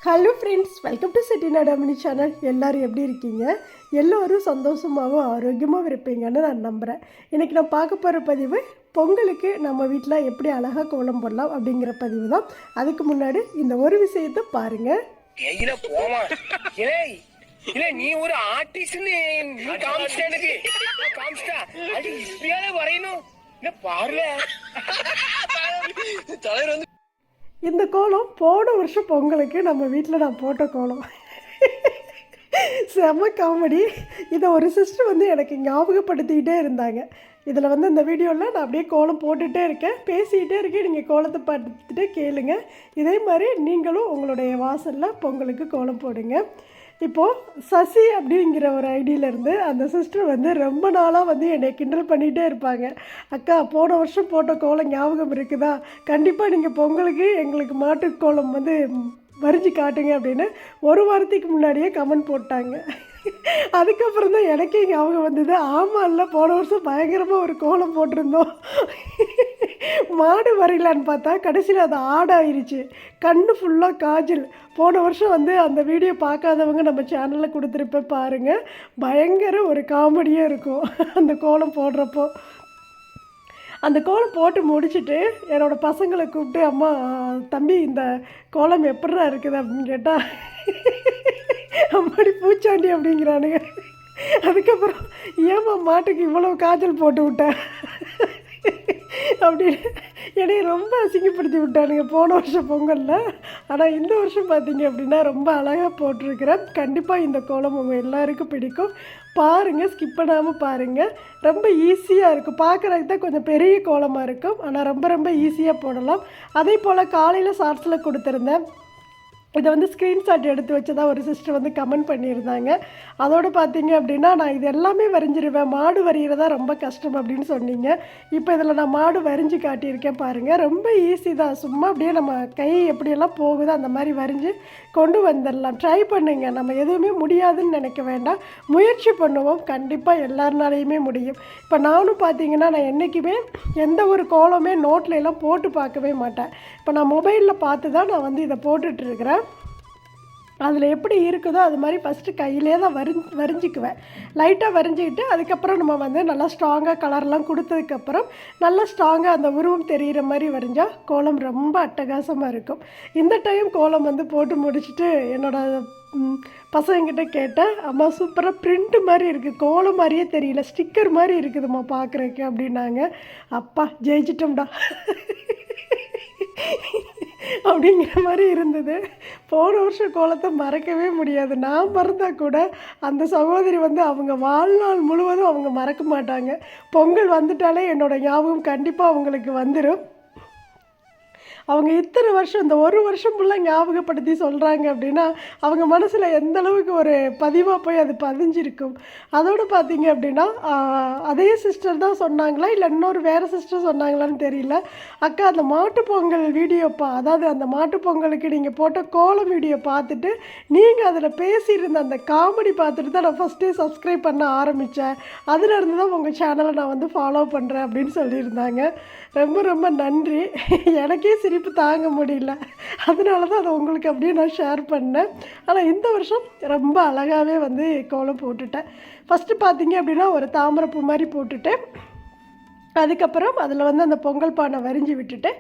Hello friends, welcome to Chettinad அம்மணி channel. எல்லோரும் எப்படி இருக்கீங்க? எல்லோரும் சந்தோஷமாகவும் ஆரோக்கியமாகவும் இருப்பீங்கன்னு நான் நம்புகிறேன். இன்றைக்கி நான் பார்க்க போகிற பதிவு பொங்கலுக்கு நம்ம வீட்டில் எப்படி அழகாக கோலம் போடலாம் அப்படிங்கிற பதிவு தான். அதுக்கு முன்னாடி இந்த ஒரு விஷயத்தை பாருங்கள். நீ ஒரு ஆர்டிஸ்ட்னு வரையணும் பாருல தலைவர் வந்து இந்த கோலம் போன வருஷம் பொங்கலுக்கு நம்ம வீட்டில் நான் போட்ட கோலம். செம காமெடி. இதை ஒரு சிஸ்டர் வந்து எனக்கு ஞாபகப்படுத்திக்கிட்டே இருந்தாங்க. இதில் வந்து இந்த வீடியோவில் நான் அப்படியே கோலம் போட்டுகிட்டே இருக்கேன், பேசிக்கிட்டே இருக்கேன். நீங்கள் கோலத்தை பார்த்துட்டு கேளுங்க. இதே மாதிரி நீங்களும் உங்களுடைய வாசலில் பொங்கலுக்கு கோலம் போடுங்க. இப்போது சசி அப்படிங்கிற ஒரு ஐடியிலேருந்து அந்த சிஸ்டர் வந்து ரொம்ப நாளாக வந்து என்னை கிண்டல் பண்ணிகிட்டே இருப்பாங்க. அக்கா, போன வருஷம் போட்ட கோலம் ஞாபகம் இருக்குதா? கண்டிப்பாக நீங்கள் பொங்கலுக்கு எங்களுக்கு மாட்டு கோலம் வந்து வரைஞ்சி காட்டுங்க அப்படின்னு ஒரு வாரத்துக்கு முன்னாடியே கமெண்ட் போட்டாங்க. அதுக்கப்புறம் தான் எனக்கே ஞாபகம் வந்தது. ஆமாம், இல்லை போன வருஷம் பயங்கரமாக ஒரு கோலம் போட்டிருந்தோம். மாடு வரையலான்னு பார்த்தா கடைசியில் அது ஆடாயிருச்சு. கண்ணு ஃபுல்லாக காஜல். போன வருஷம் வந்து அந்த வீடியோ பார்க்காதவங்க நம்ம சேனலில் கொடுத்துருப்பேன் பாருங்கள். பயங்கர ஒரு காமெடியாக இருக்கும் அந்த கோலம் போடுறப்போ. அந்த கோலம் போட்டு முடிச்சுட்டு என்னோடய பசங்களை கூப்பிட்டு, அம்மா தம்பி இந்த கோலம் எப்படிடா இருக்குது அப்படின்னு கேட்டால், அம்மாடி பூச்சாண்டி அப்படிங்கிறானுங்க. அதுக்கப்புறம் ஏம்மா மாட்டுக்கு இவ்வளோ காய்ச்சல் போட்டு விட்டேன் அப்படின்னு என்னைய ரொம்ப அசிங்கப்படுத்தி விட்டானுங்க போன வருஷம் பொங்கலில். ஆனால் இந்த வருஷம் பார்த்தீங்க அப்படின்னா ரொம்ப அழகாக போட்டிருக்கிறேன். கண்டிப்பாக இந்த கோலம் உங்கள் எல்லாருக்கும் பிடிக்கும். பாருங்கள், ஸ்கிப் பண்ணாமல் பாருங்கள். ரொம்ப ஈஸியாக இருக்கும். பார்க்குறதுக்கு தான் கொஞ்சம் பெரிய கோலமாக இருக்கும், ஆனால் ரொம்ப ரொம்ப ஈஸியாக போடலாம். அதே போல் காலையில் ஷார்ட்ஸில் கொடுத்துருந்தேன். இதை வந்து ஸ்க்ரீன்ஷாட் எடுத்து வச்சதாக ஒரு சிஸ்டர் வந்து கமெண்ட் பண்ணியிருந்தாங்க. அதோடு பார்த்தீங்க அப்படின்னா, நான் இது எல்லாமே வரைஞ்சிருவேன், மாடு வரைகிறதா ரொம்ப கஷ்டம் அப்படின்னு சொன்னீங்க. இப்போ இதில் நான் மாடு வரைஞ்சி காட்டியிருக்கேன் பாருங்கள். ரொம்ப ஈஸி தான். சும்மா அப்படியே நம்ம கை எப்படியெல்லாம் போகுதோ அந்த மாதிரி வரைஞ்சி கொண்டு வந்துடலாம். ட்ரை பண்ணுங்க. நம்ம எதுவுமே முடியாதுன்னு நினைக்க வேண்டாம், முயற்சி பண்ணுவோம். கண்டிப்பாக எல்லாருனாலையுமே முடியும். இப்போ நானும் பார்த்தீங்கன்னா, நான் என்றைக்குமே எந்த ஒரு கோலமே நோட்டில் எல்லாம் போட்டு பார்க்கவே மாட்டேன். இப்போ நான் மொபைலில் பார்த்து தான் நான் வந்து இதை போட்டுட்ருக்கிறேன். அதில் எப்படி இருக்குதோ அது மாதிரி ஃபஸ்ட்டு கையிலே தான் வரைஞ்சிக்குவேன். லைட்டாக வரைஞ்சிக்கிட்டு அதுக்கப்புறம் நம்ம வந்து நல்லா ஸ்ட்ராங்காக கலர்லாம் கொடுத்ததுக்கப்புறம் நல்லா ஸ்ட்ராங்காக அந்த உருவம் தெரிகிற மாதிரி வரைஞ்சால் கோலம் ரொம்ப அட்டகாசமாக இருக்கும். இந்த டைம் கோலம் வந்து போட்டு முடிச்சுட்டு என்னோடய பசங்கிட்ட கேட்டேன், அம்மா சூப்பராக பிரிண்ட்டு மாதிரி இருக்குது, கோலம் மாதிரியே தெரியல, ஸ்டிக்கர் மாதிரி இருக்குதும்மா பார்க்குறதுக்கு அப்படின்னாங்க. அப்பா ஜெயிச்சிட்டோம்டா அப்படிங்கிற மாதிரி இருந்தது. போன வருஷம் கோலத்தை மறக்கவே முடியாது. நான் மறந்தால் கூட அந்த சகோதரி வந்து அவங்க வாழ்நாள் முழுவதும் அவங்க மறக்க மாட்டாங்க. பொங்கல் வந்துட்டாலே என்னோடய ஞாபகம் கண்டிப்பாக அவங்களுக்கு வந்துடும். அவங்க இத்தனை வருஷம், இந்த ஒரு வருஷம் ஃபுல்லாக ஞாபகப்படுத்தி சொல்கிறாங்க அப்படின்னா அவங்க மனசில் எந்த அளவுக்கு ஒரு பதிவாக போய் அது பதிஞ்சிருக்கும். அதோடு பார்த்தீங்க அப்படின்னா, அதே சிஸ்டர் தான் சொன்னாங்களா இல்லை இன்னொரு வேறு சிஸ்டர் சொன்னாங்களான்னு தெரியல. அக்கா, அந்த மாட்டுப்பொங்கல் வீடியோப்பா, அதாவது அந்த மாட்டுப்பொங்கலுக்கு நீங்கள் போட்ட கோலம் வீடியோ பார்த்துட்டு நீங்கள் அதில் பேசியிருந்த அந்த காமெடி பார்த்துட்டு தான் நான் ஃபஸ்ட்டே சப்ஸ்கிரைப் பண்ண ஆரம்பித்தேன். அதிலிருந்து தான் உங்கள் சேனலை நான் வந்து ஃபாலோ பண்ணுறேன் அப்படின்னு சொல்லியிருந்தாங்க. ரொம்ப ரொம்ப நன்றி. எனக்கே சிரிப்பு தாங்க முடியல. அதனால தான் அதை உங்களுக்கு அப்படியே நான் ஷேர் பண்ணேன். ஆனால் இந்த வருஷம் ரொம்ப அழகாகவே வந்து கோலம் போட்டுட்டேன். ஃபஸ்ட்டு பார்த்தீங்க அப்படின்னா ஒரு தாமரைப்பூ மாதிரி போட்டுட்டு, அதுக்கப்புறம் அதில் வந்து அந்த பொங்கல் பானை வரைஞ்சி விட்டுட்டு,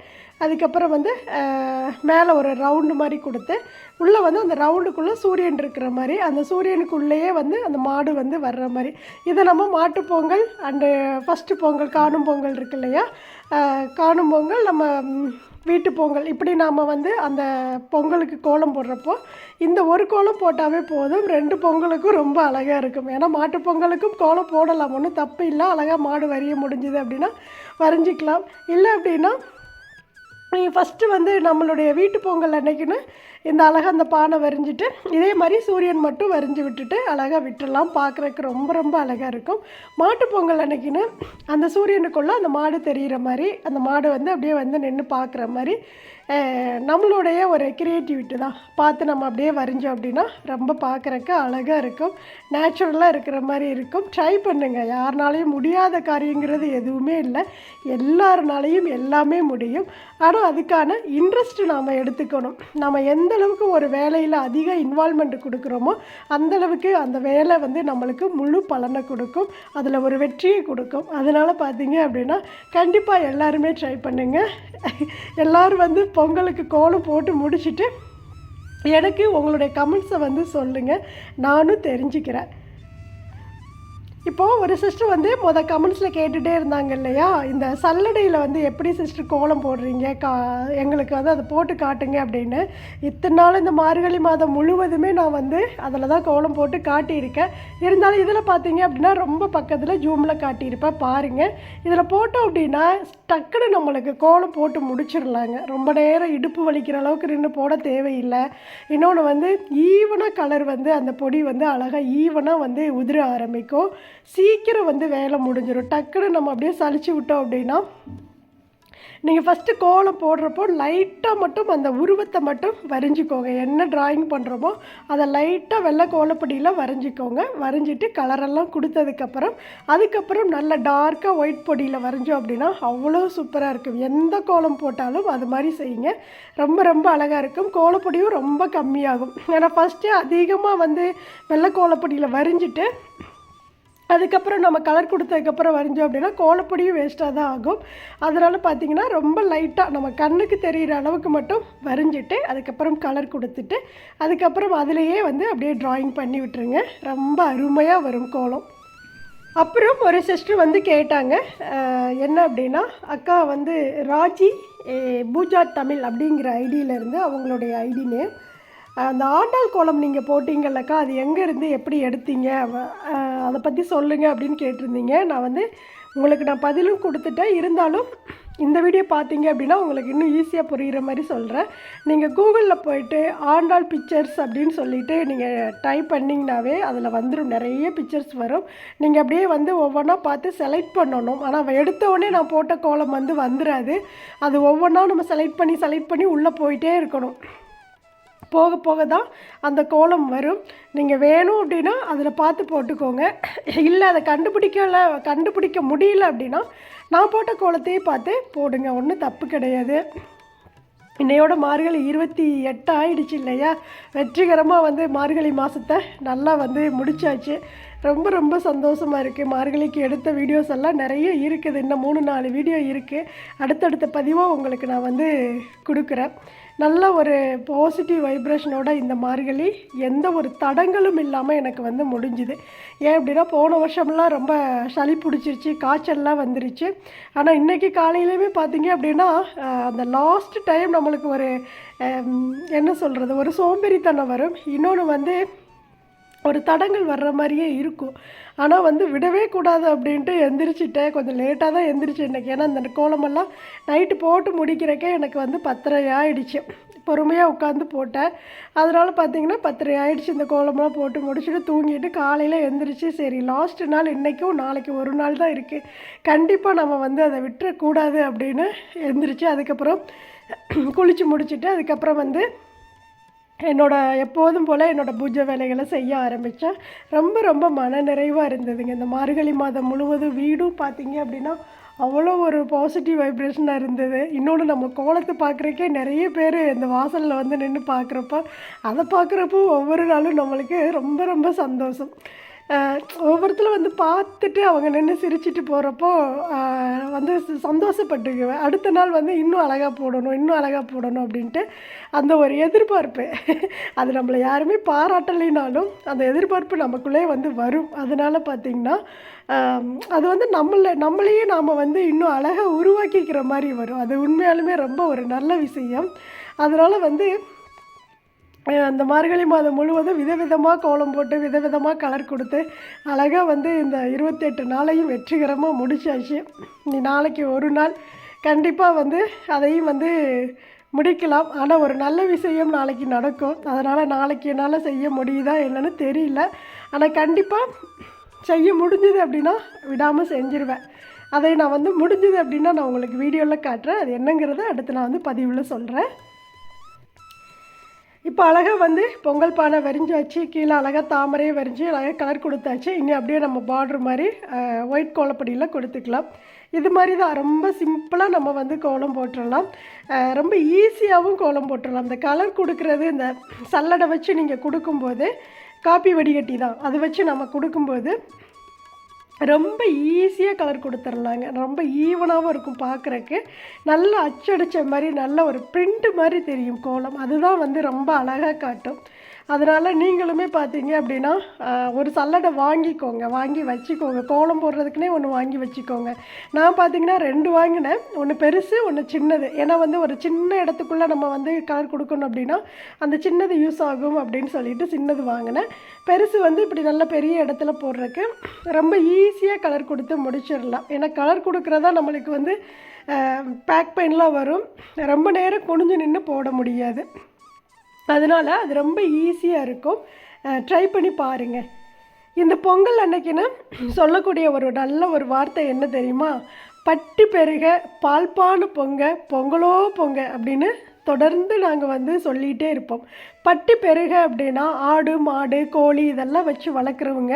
அதுக்கப்புறம் வந்து மேலே ஒரு ரவுண்டு மாதிரி கொடுத்து, உள்ளே வந்து அந்த ரவுண்டுக்குள்ளே சூரியன் இருக்கிற மாதிரி, அந்த சூரியனுக்குள்ளேயே வந்து அந்த மாடு வந்து வர்ற மாதிரி. இதை நம்ம மாட்டுப்பொங்கல் அண்டு ஃபஸ்ட்டு பொங்கல் காணும் பொங்கல் இருக்கு இல்லையா, காணும் பொங்கல், நம்ம வீட்டு பொங்கல், இப்படி நாம் வந்து அந்த பொங்கலுக்கு கோலம் போடுறப்போ இந்த ஒரு கோலம் போட்டாவே போதும். 2 பொங்கலுக்கும் ரொம்ப அழகாக இருக்கும். ஏன்னா மாட்டு பொங்கலுக்கும் கோலம் போடலாம், ஒன்றும் தப்பு இல்லை. அழகாக மாடு வரைய முடிஞ்சுது அப்படின்னா வரைஞ்சிக்கலாம். இல்லை அப்படின்னா நீங்கள் ஃபஸ்ட்டு வந்து நம்மளுடைய வீட்டு பொங்கல் அன்னைக்குன்னு இந்த அழகாக அந்த பானை வரைஞ்சிட்டு இதே மாதிரி சூரியன் மட்டும் வரைஞ்சி விட்டுட்டு அழகாக விட்டுடலாம். பார்க்குறதுக்கு ரொம்ப ரொம்ப அழகாக இருக்கும். மாட்டு பொங்கல் அன்னைக்குன்னு அந்த சூரியனுக்குள்ளே அந்த மாடு தெரிகிற மாதிரி, அந்த மாடு வந்து அப்படியே வந்து நின்று பார்க்குற மாதிரி நம்மளுடைய ஒரு க்ரியேட்டிவிட்டி தான். பார்த்து நம்ம அப்படியே வரைஞ்சோம் அப்படின்னா ரொம்ப பார்க்குறக்கு அழகாக இருக்கும், நேச்சுரலாக இருக்கிற மாதிரி இருக்கும். ட்ரை பண்ணுங்கள். யாருனாலையும் முடியாத காரியங்கிறது எதுவுமே இல்லை, எல்லாருனாலையும் எல்லாமே முடியும். ஆனால் அதுக்கான இன்ட்ரெஸ்ட்டு நாம் எடுத்துக்கணும். நம்ம எந்த அளவுக்கு ஒரு வேலையில் அதிக இன்வால்மெண்ட் கொடுக்குறோமோ அந்தளவுக்கு அந்த வேலை வந்து நம்மளுக்கு முழு பலனை கொடுக்கும், அதில் ஒரு வெற்றியை கொடுக்கும். அதனால் பார்த்தீங்க அப்படின்னா கண்டிப்பாக எல்லாருமே ட்ரை பண்ணுங்கள். எல்லோரும் வந்து பொங்கலுக்கு கோலம் போட்டு முடிச்சுட்டு எனக்கு உங்களுடைய கமெண்ட்ஸை வந்து சொல்லுங்கள், நானும் தெரிஞ்சுக்கிறேன். இப்போது ஒரு சிஸ்டர் வந்து கமெண்ட்ஸில் கேட்டுகிட்டே இருந்தாங்க இல்லையா, இந்த சல்லடையில் வந்து எப்படி சிஸ்டர் கோலம் போடுறீங்க, எங்களுக்கு வந்து அதை போட்டு காட்டுங்க அப்படின்னு. இத்தனை நாள் இந்த மார்கழி மாதம் முழுவதுமே நான் வந்து அதில் தான் கோலம் போட்டு காட்டியிருக்கேன். இருந்தாலும் இதில் பார்த்தீங்க அப்படின்னா ரொம்ப பக்கத்தில் ஜூமில் காட்டியிருப்பேன் பாருங்கள். இதில் போட்டோம் அப்படின்னா டக்குன்னு நம்மளுக்கு கோலம் போட்டு முடிச்சிடலாங்க. ரொம்ப நேரம் இடுப்பு வலிக்கிற அளவுக்கு நின்று போட தேவையில்லை. இன்னொன்று வந்து ஈவனாக கலர் வந்து அந்த பொடி வந்து அழகாக ஈவனாக வந்து உதிர ஆரம்பிக்கும். சீக்கிரம் வந்து வேலை முடிஞ்சிடும். டக்குன்னு நம்ம அப்படியே சலிச்சு விட்டோம் அப்படின்னா, நீங்கள் ஃபஸ்ட்டு கோலம் போடுறப்போ லைட்டாக மட்டும் அந்த உருவத்தை மட்டும் வரைஞ்சிக்கோங்க. என்ன ட்ராயிங் பண்ணுறோமோ அதை லைட்டாக வெள்ளை கோலப்பொடியில் வரைஞ்சிக்கோங்க. வரைஞ்சிட்டு கலரெல்லாம் அதுக்கப்புறம் நல்ல டார்க்காக ஒயிட் பொடியில் வரைஞ்சோம் அப்படின்னா அவ்வளோ சூப்பராக இருக்கும். எந்த கோலம் போட்டாலும் அது மாதிரி செய்யுங்க, ரொம்ப ரொம்ப அழகாக இருக்கும். கோலப்பொடியும் ரொம்ப கம்மியாகும். ஏன்னா ஃபஸ்ட்டு அதிகமாக வந்து வெள்ளை கோலப்பொடியில் வரைஞ்சிட்டு அதுக்கப்புறம் நம்ம கலர் கொடுத்ததுக்கப்புறம் வரைஞ்சோம் அப்படின்னா கோலப்பொடியும் வேஸ்ட்டாக தான் ஆகும். அதனால் பார்த்திங்கன்னா ரொம்ப லைட்டாக நம்ம கண்ணுக்கு தெரிகிற அளவுக்கு மட்டும் வரைஞ்சிட்டு அதுக்கப்புறம் கலர் கொடுத்துட்டு அதுக்கப்புறம் அதிலையே வந்து அப்படியே ட்ராயிங் பண்ணி விட்டுருங்க. ரொம்ப அருமையாக வரும் கோலம். அப்புறம் ஒரு சிஸ்டர் வந்து கேட்டாங்க, என்ன அப்படின்னா, அக்கா வந்து ராஜி பூஜா தமிழ் அப்படிங்கிற ஐடியிலேருந்து அவங்களுடைய ஐடி நேம், அந்த ஆண்டாள் கோலம் நீங்கள் போட்டிங்கல்லக்கா, அது எங்கேருந்து எப்படி எடுத்தீங்க, அதை பற்றி சொல்லுங்கள் அப்படின்னு கேட்டிருந்தீங்க. நான் வந்து உங்களுக்கு நான் பதிலும் கொடுத்துட்டேன். இருந்தாலும் இந்த வீடியோ பார்த்தீங்க அப்படின்னா உங்களுக்கு இன்னும் ஈஸியாக புரிகிற மாதிரி சொல்கிறேன். நீங்கள் கூகுளில் போயிட்டு ஆண்டாள் பிக்சர்ஸ் அப்படின்னு சொல்லிவிட்டு நீங்கள் டைப் பண்ணிங்கனாவே அதில் வந்துடும், நிறைய பிக்சர்ஸ் வரும். நீங்கள் அப்படியே வந்து ஒவ்வொன்றா பார்த்து செலக்ட் பண்ணணும். ஆனால் எடுத்த உடனே நான் போட்ட கோலம் வந்து வந்துடாது. அது ஒவ்வொன்றா நம்ம செலக்ட் பண்ணி உள்ளே போயிட்டே இருக்கணும். போக போக தான் அந்த கோலம் வரும். நீங்கள் வேணும் அப்படின்னா அதில் பார்த்து போட்டுக்கோங்க. இல்லை அதை கண்டுபிடிக்க முடியல அப்படின்னா நான் போட்ட கோலத்தையே பார்த்து போடுங்க, ஒன்றும் தப்பு கிடையாது. இன்னையோட மார்கழி 28 ஆயிடுச்சு இல்லையா, வெற்றிகரமாக வந்து மார்கழி மாதத்தை நல்லா வந்து முடிச்சாச்சு. ரொம்ப ரொம்ப சந்தோஷமாக இருக்குது. மார்கழிக்கு எடுத்த வீடியோஸ் எல்லாம் நிறைய இருக்குது, இன்னும் 3-4 வீடியோ இருக்குது. அடுத்தடுத்த பதிவாக உங்களுக்கு நான் வந்து கொடுக்குறேன். நல்ல ஒரு பாசிட்டிவ் வைப்ரேஷனோட இந்த மார்கழி எந்த ஒரு தடங்களும் இல்லாமல் எனக்கு வந்து முடிஞ்சுது. ஏன் அப்படின்னா போன வருஷம்லாம் ரொம்ப சளி பிடிச்சிருச்சு, காய்ச்சல்லாம் வந்துருச்சு. ஆனால் இன்றைக்கி காலையிலையுமே பார்த்தீங்க அப்படின்னா அந்த லாஸ்ட் டைம் நம்மளுக்கு ஒரு என்ன சொல்கிறது, ஒரு சோம்பேறித்தனம் வரும். இன்னொன்று வந்து ஒரு தடங்கள் வர்ற மாதிரியே இருக்கும். ஆனால் வந்து விடவே கூடாது அப்படின்ட்டு எந்திரிச்சிட்டேன். கொஞ்சம் லேட்டாக தான் எந்திரிச்சேன் இன்றைக்கி. ஏன்னா அந்த கோலமெல்லாம் நைட்டு போட்டு முடிக்கிறக்கே எனக்கு வந்து 10:30 ஆகிடுச்சு. பொறுமையாக உட்காந்து போட்டேன். அதனால் பார்த்திங்கன்னா 10:30 ஆகிடுச்சு. இந்த கோலமெல்லாம் போட்டு முடிச்சுட்டு தூங்கிட்டு காலையில் எந்திரிச்சு சரி லாஸ்ட்டு நாள் இன்றைக்கும் நாளைக்கு ஒரு நாள் தான் இருக்குது, கண்டிப்பாக நம்ம வந்து அதை விட்டுறக்கூடாது அப்படின்னு எந்திரிச்சு அதுக்கப்புறம் குளித்து முடிச்சுட்டு அதுக்கப்புறம் வந்து எப்போதும் போல் என்னோடய பூஜை வேலைகளை செய்ய ஆரம்பித்தேன். ரொம்ப ரொம்ப மன நிறைவாக இருந்ததுங்க. இந்த மார்கழி மாதம் முழுவதும் வீடும் பார்த்திங்க அப்படின்னா அவ்வளோ ஒரு பாசிட்டிவ் வைப்ரேஷனாக இருந்தது. இன்னொன்று நம்ம கோலத்தை பார்க்குறக்கே நிறைய பேர் இந்த வாசலில் வந்து நின்று அதை பார்க்குறப்போ ஒவ்வொரு நாளும் நம்மளுக்கு ரொம்ப ரொம்ப சந்தோஷம். ஒவ்வொருத்தரும் வந்து பார்த்துட்டு அவங்க நின்று சிரிச்சிட்டு போகிறப்போ வந்து சந்தோஷப்பட்டுக்குவேன். அடுத்த நாள் வந்து இன்னும் அழகாக போடணும் அப்படின்ட்டு அந்த ஒரு எதிர்பார்ப்பு, அது நம்மளை யாருமே பாராட்டலைனாலும் அந்த எதிர்பார்ப்பு நமக்குள்ளே வந்து வரும். அதனால் பார்த்திங்கன்னா அது வந்து நம்மளையே நாம் வந்து இன்னும் அழகாக உருவாக்கிக்கிற மாதிரி வரும். அது உண்மையாலுமே ரொம்ப ஒரு நல்ல விஷயம். அதனால் வந்து அந்த மார்கழி மாதம் முழுவதும் விதவிதமாக கோலம் போட்டு விதவிதமாக கலர் கொடுத்து அழகாக வந்து இந்த 28 நாளையும் வெற்றிகரமாக முடிச்சாச்சு. நாளைக்கு ஒரு நாள் கண்டிப்பாக வந்து அதையும் வந்து முடிக்கலாம். ஆனால் ஒரு நல்ல விஷயம் நாளைக்கு நடக்கும். அதனால் நாளைக்கு என்னால் செய்ய முடியுதா என்னன்னு தெரியல. ஆனால் கண்டிப்பாக செய்ய முடிஞ்சுது அப்படின்னா விடாமல் செஞ்சிருவேன். அதை நான் வந்து முடிஞ்சது அப்படின்னா நான் உங்களுக்கு வீடியோவில் காட்டுறேன். அது என்னங்கிறத அடுத்து நான் வந்து பதிவில் சொல்கிறேன். இப்போ அழகாக வந்து பொங்கல் பானை வரிஞ்சாச்சு, கீழே அழகாக தாமரையை வரிஞ்சு அழகாக கலர் கொடுத்தாச்சு. இனி அப்படியே நம்ம பார்டர் மாதிரி ஒயிட் கோலப்பொடியில் கொடுத்துக்கலாம். இது மாதிரி தான் ரொம்ப சிம்பிளாக நம்ம வந்து கோலம் போட்டுடலாம். ரொம்ப ஈஸியாகவும் கோலம் போட்டுடலாம். இந்த கலர் கொடுக்குறது இந்த சல்லடை வச்சு நீங்கள் கொடுக்கும்போது காப்பி வடிகட்டி தான் அதை வச்சு நம்ம கொடுக்கும்போது ரொம்ப ஈஸியாக கலர் கொடுத்துர்லாங்க. ரொம்ப ஈவனாகவும் இருக்கும் பார்க்குறக்கு. நல்லா அச்சடித்த மாதிரி நல்ல ஒரு பிரிண்ட் மாதிரி தெரியும் கோலம். அதுதான் வந்து ரொம்ப அழகாக காட்டும். அதனால் நீங்களுமே பார்த்தீங்க அப்படின்னா ஒரு சல்லடை வாங்கிக்கோங்க, வாங்கி வச்சுக்கோங்க. கோலம் போடுறதுக்குனே ஒன்று வாங்கி வச்சுக்கோங்க. நான் பார்த்தீங்கன்னா 2 வாங்கினேன். ஒன்று பெருசு, ஒன்று சின்னது. ஏன்னா வந்து ஒரு சின்ன இடத்துக்குள்ளே நம்ம வந்து கலர் கொடுக்கணும் அப்படின்னா அந்த சின்னது யூஸ் ஆகும் அப்படின்னு சொல்லிட்டு சின்னது வாங்கினேன். பெருசு வந்து இப்படி நல்ல பெரிய இடத்துல போடுறதுக்கு ரொம்ப ஈஸியாக கலர் கொடுத்து முடிச்சிடலாம். ஏன்னா கலர் கொடுக்குறதா நம்மளுக்கு வந்து பேக் பெயின்லாம் வரும். ரொம்ப நேரம் குனிஞ்சு நின்று போட முடியாது. அதனால் அது ரொம்ப ஈஸியாக இருக்கும். ட்ரை பண்ணி பாருங்கள். இந்த பொங்கல் அன்னைக்குன்னு சொல்லக்கூடிய ஒரு நல்ல ஒரு வார்த்தை என்ன தெரியுமா? பட்டி பெருக பால்பான பொங்க பொங்கலோ பொங்க அப்படின்னு தொடர்ந்து நாங்கள் வந்து சொல்லிகிட்டே இருப்போம். பட்டி பெருக அப்படின்னா ஆடு மாடு கோழி இதெல்லாம் வச்சு வளர்க்குறவங்க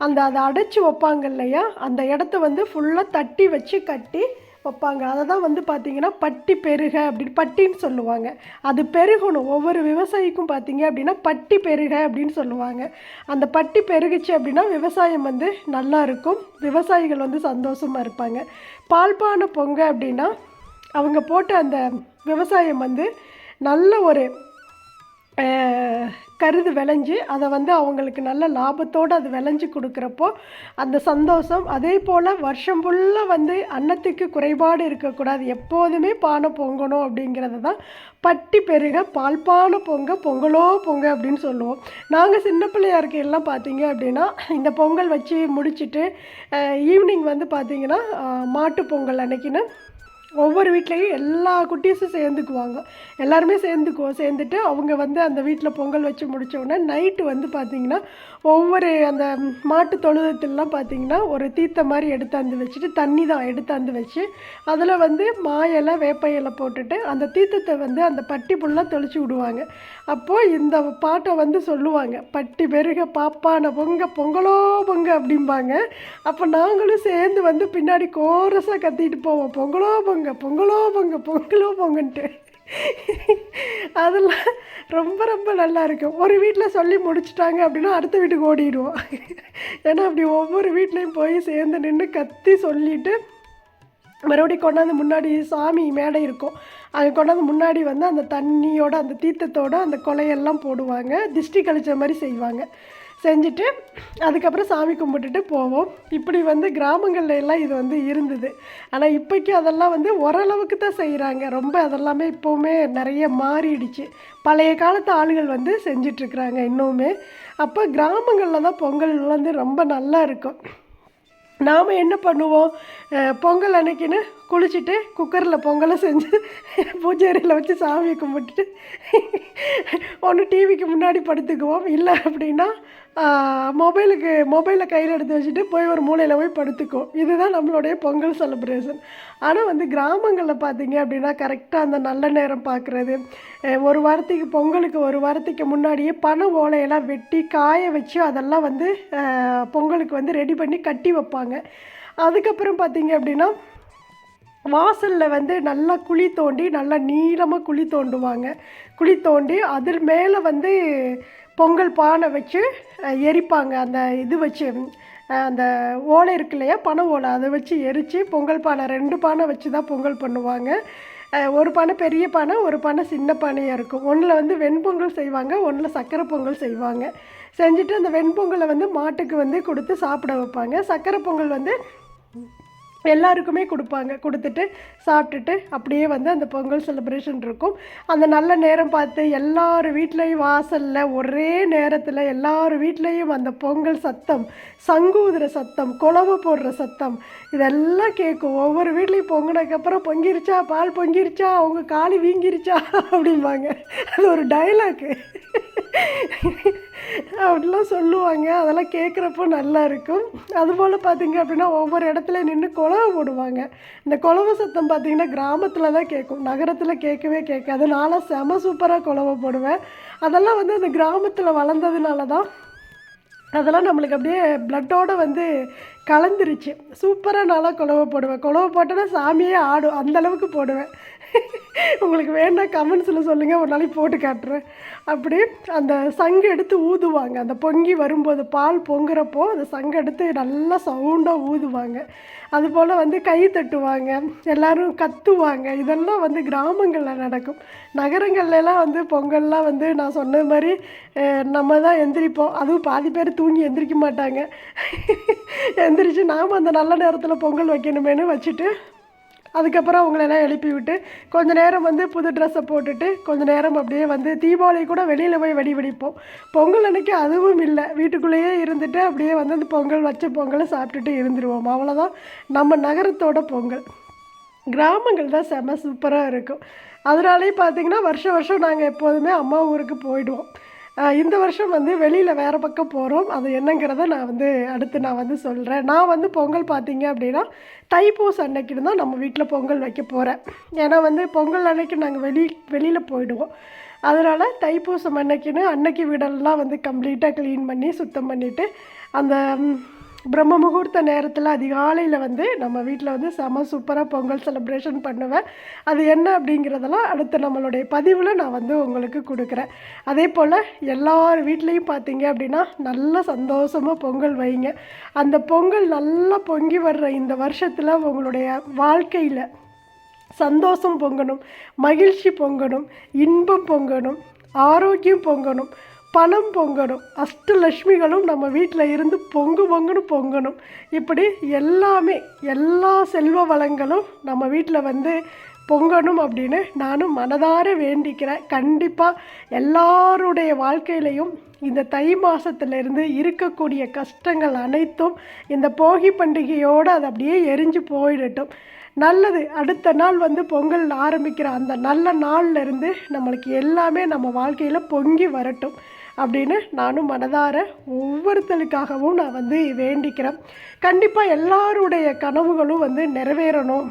அதை அடைச்சி வைப்பாங்க இல்லையா, அந்த இடத்த வந்து ஃபுல்லாக தட்டி வச்சு கட்டி வைப்பாங்க. அதை தான் வந்து பார்த்திங்கன்னா பட்டி பெருக அப்படின்னு பட்டின்னு சொல்லுவாங்க. அது பெருகணும். ஒவ்வொரு விவசாயிக்கும் பார்த்திங்க அப்படின்னா பட்டி பெருக அப்படின்னு சொல்லுவாங்க. அந்த பட்டி பெருகுச்சு அப்படின்னா விவசாயம் வந்து நல்லா இருக்கும், விவசாயிகள் வந்து சந்தோஷமாக இருப்பாங்க. பால்பான பொங்க அப்படின்னா அவங்க போட்ட அந்த விவசாயம் வந்து நல்ல ஒரு கருது விளைஞ்சி அதை வந்து அவங்களுக்கு நல்ல லாபத்தோடு அது விளைஞ்சி கொடுக்குறப்போ அந்த சந்தோஷம். அதே போல் வருஷம் ஃபுல்லாக வந்து அன்னத்துக்கு குறைபாடு இருக்கக்கூடாது, எப்போதுமே பானை பொங்கணும் அப்படிங்கிறது தான் பட்டி பெருக பால்பான பொங்க பொங்கலோ பொங்க அப்படின்னு சொல்லுவோம். நாங்கள் சின்ன பிள்ளையா இருக்கையெல்லாம் பார்த்தீங்க அப்படின்னா இந்த பொங்கல் வச்சு முடிச்சுட்டு ஈவினிங் வந்து பார்த்திங்கன்னா மாட்டு பொங்கல் அன்னைக்குன்னு ஒவ்வொரு வீட்லேயும் எல்லா குட்டீஸும் சேர்ந்துக்குவாங்க. எல்லாருமே சேர்ந்துட்டு அவங்க வந்து அந்த வீட்டில் பொங்கல் வச்சு முடித்தோடனே நைட்டு வந்து பார்த்திங்கன்னா ஒவ்வொரு அந்த மாட்டு தொழுதத்துலாம் பார்த்திங்கன்னா ஒரு தீர்த்த மாதிரி எடுத்தாந்து வச்சுட்டு தண்ணி தான் எடுத்தாந்து வச்சு அதில் வந்து மா இலை வேப்ப இலை போட்டுட்டு அந்த தீர்த்தத்தை வந்து அந்த பட்டி ஃபுல்லாக தெளிச்சு விடுவாங்க. அப்போது இந்த பாட்டை வந்து சொல்லுவாங்க, பட்டி பெருக பாப்பான பொங்க பொங்கலோ பொங்க அப்படிம்பாங்க. அப்போ நாங்களும் சேர்ந்து வந்து பின்னாடி கோரஸாக கத்திட்டு போவோம், பொங்கலோ பொங்க பொங்கலோ பொங்க பொங்கலோ பொங்கன்ட்டு. அதெல்லாம் ரொம்ப ரொம்ப நல்லா இருக்கும். ஒரு வீட்டில் சொல்லி முடிச்சிட்டாங்க அப்படின்னா அடுத்த வீட்டுக்கு ஓடிடுவோம். ஏன்னா அப்படி ஒவ்வொரு வீட்லேயும் போய் சேர்ந்து நின்று கத்தி சொல்லிவிட்டு மறுபடியும் கொண்டாந்து முன்னாடி சாமி மேடை இருக்கும், அது கொண்டாந்து முன்னாடி வந்து அந்த தண்ணியோட அந்த தீர்த்தத்தோடு அந்த கொலையெல்லாம் போடுவாங்க, திஷ்டி கழிச்ச மாதிரி செய்வாங்க. செஞ்சுட்டு அதுக்கப்புறம் சாமி கும்பிட்டுட்டு போவோம். இப்படி வந்து கிராமங்கள்ல எல்லாம் இது வந்து இருந்தது. ஆனால் இப்போக்கி அதெல்லாம் வந்து ஓரளவுக்கு தான் செய்கிறாங்க. ரொம்ப அதெல்லாமே இப்போவுமே நிறைய மாறிடுச்சு. பழைய காலத்து ஆளுகள் வந்து செஞ்சிட்ருக்குறாங்க இன்னுமே. அப்போ கிராமங்களில் தான் பொங்கல் வந்து ரொம்ப நல்லா இருக்கும். நாம் என்ன பண்ணுவோம், பொங்கல் அன்னைக்குன்னு குளிச்சுட்டு குக்கரில் பொங்கலை செஞ்சு பூஜை அறையில் வச்சு சாமியை கும்பிட்டுட்டு ஒன்று டிவிக்கு முன்னாடி படுத்துக்குவோம். இல்லை அப்படின்னா மொபைலை கையில் எடுத்து வச்சுட்டு போய் ஒரு மூலையில் போய் படுத்துக்குவோம். இதுதான் நம்மளுடைய பொங்கல் செலிப்ரேஷன். ஆனால் வந்து கிராமங்களில் பார்த்தீங்க அப்படின்னா கரெக்டாக அந்த நல்ல நேரம் பார்க்குறது, ஒரு வாரத்துக்கு பொங்கலுக்கு ஒரு வாரத்துக்கு முன்னாடியே பனை ஓலையெல்லாம் வெட்டி காய வச்சு அதெல்லாம் வந்து பொங்கலுக்கு வந்து ரெடி பண்ணி கட்டி வைப்பாங்க. அதுக்கப்புறம் பார்த்தீங்க அப்படின்னா வாசலில் வந்து நல்லா குழி தோண்டி நல்லா நீளமாக குழி தோண்டுவாங்க. குழி தோண்டி அதில் மேலே வந்து பொங்கல் பானை வச்சு எரிப்பாங்க. அந்த இது வச்சு அந்த ஓலை இருக்கு இல்லையா, பனை ஓலை, அதை வச்சு எரித்து பொங்கல் பானை 2 பானை வச்சு தான் பொங்கல் பண்ணுவாங்க. ஒரு பானை பெரிய பானை, ஒரு பானை சின்ன பானையாக இருக்கும். ஒன்றில் வந்து வெண்பொங்கல் செய்வாங்க, ஒன்றில் சக்கரை பொங்கல் செய்வாங்க. செஞ்சுட்டு அந்த வெண்பொங்கலை வந்து மாட்டுக்கு வந்து கொடுத்து சாப்பிட வைப்பாங்க. சக்கரை பொங்கல் வந்து எல்லாருக்குமே கொடுப்பாங்க. கொடுத்துட்டு சாப்பிட்டுட்டு அப்படியே வந்து அந்த பொங்கல் செலிப்ரேஷன் இருக்கும். அந்த நல்ல நேரம் பார்த்து எல்லார் வீட்லேயும் வாசலில் ஒரே நேரத்தில் எல்லார் வீட்லேயும் அந்த பொங்கல் சத்தம், சங்கூதுற சத்தம், குழவை போடுற சத்தம் இதெல்லாம் கேட்கும். ஒவ்வொரு வீட்லேயும் பொங்கினதுக்கப்புறம் பொங்கிருச்சா, பால் பொங்கிருச்சா, அவங்க காலி வீங்கிருச்சா அப்படிம்பாங்க. அது ஒரு டைலாக்கு. அப்படிலாம் சொல்லுவாங்க. அதெல்லாம் கேட்குறப்போ நல்லா இருக்கும். அதுபோல் பார்த்தீங்க அப்படின்னா ஒவ்வொரு இடத்துல நின்று குலவை போடுவாங்க. இந்த குலவை சத்தம் பார்த்தீங்கன்னா கிராமத்தில் தான் கேட்கும், நகரத்தில் கேட்கவே கேட்காது. நான்லாம் செம சூப்பராக குலவை போடுவேன். அதெல்லாம் வந்து அந்த கிராமத்தில் வளர்ந்ததுனால தான் அதெல்லாம் நம்மளுக்கு அப்படியே பிளட்டோடு வந்து கலந்துருச்சு. சூப்பராக நான்லாம் குலவை போடுவேன். குலவை போட்டோன்னா சாமியே ஆடும், அந்தளவுக்கு போடுவேன். உங்களுக்கு வேணா கமெண்ட்ஸில் சொல்லுங்கள், ஒரு நாளைக்கு போட்டு காட்டுறேன். அப்படி அந்த சங்கு எடுத்து ஊதுவாங்க. அந்த பொங்கி வரும்போது பால் பொங்குறப்போ அந்த சங்கு எடுத்து நல்லா சவுண்டாக ஊதுவாங்க. அதுபோல் வந்து கை தட்டுவாங்க, எல்லோரும் கத்துவாங்க. இதெல்லாம் வந்து கிராமங்களில் நடக்கும். நகரங்கள்லாம் வந்து பொங்கல்லாம் வந்து நான் சொன்ன மாதிரி நம்ம தான் எந்திரிப்போம். அதுவும் பாதி பேர் தூங்கி எந்திரிக்க மாட்டாங்க. எந்திரிச்சு நாம் அந்த நல்ல நேரத்தில் பொங்கல் வைக்கணுமேனு வச்சுட்டு அதுக்கப்புறம் அவங்களெல்லாம் எழுப்பி விட்டு கொஞ்சம் நேரம் வந்து புது ட்ரெஸ்ஸை போட்டுட்டு கொஞ்சம் நேரம் அப்படியே வந்து தீபாவளி கூட வெளியில் போய் வெடி வெடிப்போம். பொங்கல் அன்றைக்கி அதுவும் இல்லை, வீட்டுக்குள்ளேயே இருந்துட்டு அப்படியே வந்து அந்த பொங்கல் வச்ச பொங்கலை சாப்பிட்டுட்டு இருந்துருவோம். அவ்வளோதான் நம்ம நகரத்தோட பொங்கல். கிராமங்கள் தான் செம சூப்பராக இருக்கும். அதனாலேயே பார்த்திங்கன்னா வருஷம் வருஷம் நாங்கள் எப்போதுமே அம்மா ஊருக்கு போயிடுவோம். இந்த வருஷம் வந்து வெளியில் வேறு பக்கம் போகிறோம். அது என்னங்கிறத அடுத்து நான் சொல்கிறேன். நான் வந்து பொங்கல் பார்த்திங்க அப்படின்னா தைப்பூசம் அன்னைக்குன்னு தான் நம்ம வீட்டில் பொங்கல் வைக்க போகிறேன். ஏன்னா வந்து பொங்கல் அன்னைக்கு நாங்கள் வெளியில் போயிடுவோம். அதனால் தைப்பூசம் அன்னைக்கு வீடெல்லாம் வந்து கம்ப்ளீட்டாக க்ளீன் பண்ணி சுத்தம் பண்ணிவிட்டு அந்த பிரம்ம முகூர்த்த நேரத்தில் அதிகாலையில் வந்து நம்ம வீட்டில் வந்து செம சூப்பராக பொங்கல் செலிப்ரேஷன் பண்ணுவேன். அது என்ன அப்படிங்கிறதெல்லாம் அடுத்து நம்மளுடைய பதிவில் நான் வந்து உங்களுக்கு கொடுக்குறேன். அதே போல் எல்லார் வீட்லேயும் பார்த்தீங்க அப்படின்னா நல்ல சந்தோஷமாக பொங்கல் வைங்க. அந்த பொங்கல் நல்லா பொங்கி வர்ற இந்த வருஷத்தில் உங்களுடைய வாழ்க்கையில் சந்தோஷம் பொங்கணும், மகிழ்ச்சி பொங்கணும், இன்பம் பொங்கணும், ஆரோக்கியம் பொங்கணும், பணம் பொங்கணும், அஷ்டலட்சுமிகளும் நம்ம வீட்டில் இருந்து பொங்குன்னு பொங்கணும். இப்படி எல்லா செல்வ வளங்களும் நம்ம வீட்டில் வந்து பொங்கணும் அப்படின்னு நானும் மனதார வேண்டிக்கிறேன். கண்டிப்பாக எல்லாருடைய வாழ்க்கையிலையும் இந்த தை மாதத்துலேருந்து இருக்கக்கூடிய கஷ்டங்கள் அனைத்தும் இந்த போகி பண்டிகையோடு அது அப்படியே எரிஞ்சு போயிடட்டும். நல்லது, அடுத்த நாள் வந்து பொங்கல் ஆரம்பிக்கிற அந்த நல்ல நாள்லேருந்து நம்மளுக்கு எல்லாமே நம்ம வாழ்க்கையில் பொங்கி வரட்டும் அப்படின்னு நானும் மனதார ஒவ்வொருத்தருக்காகவும் நான் வந்து வேண்டிக்கிறேன். கண்டிப்பாக எல்லாருடைய கனவுகளும் வந்து நிறைவேறணும்.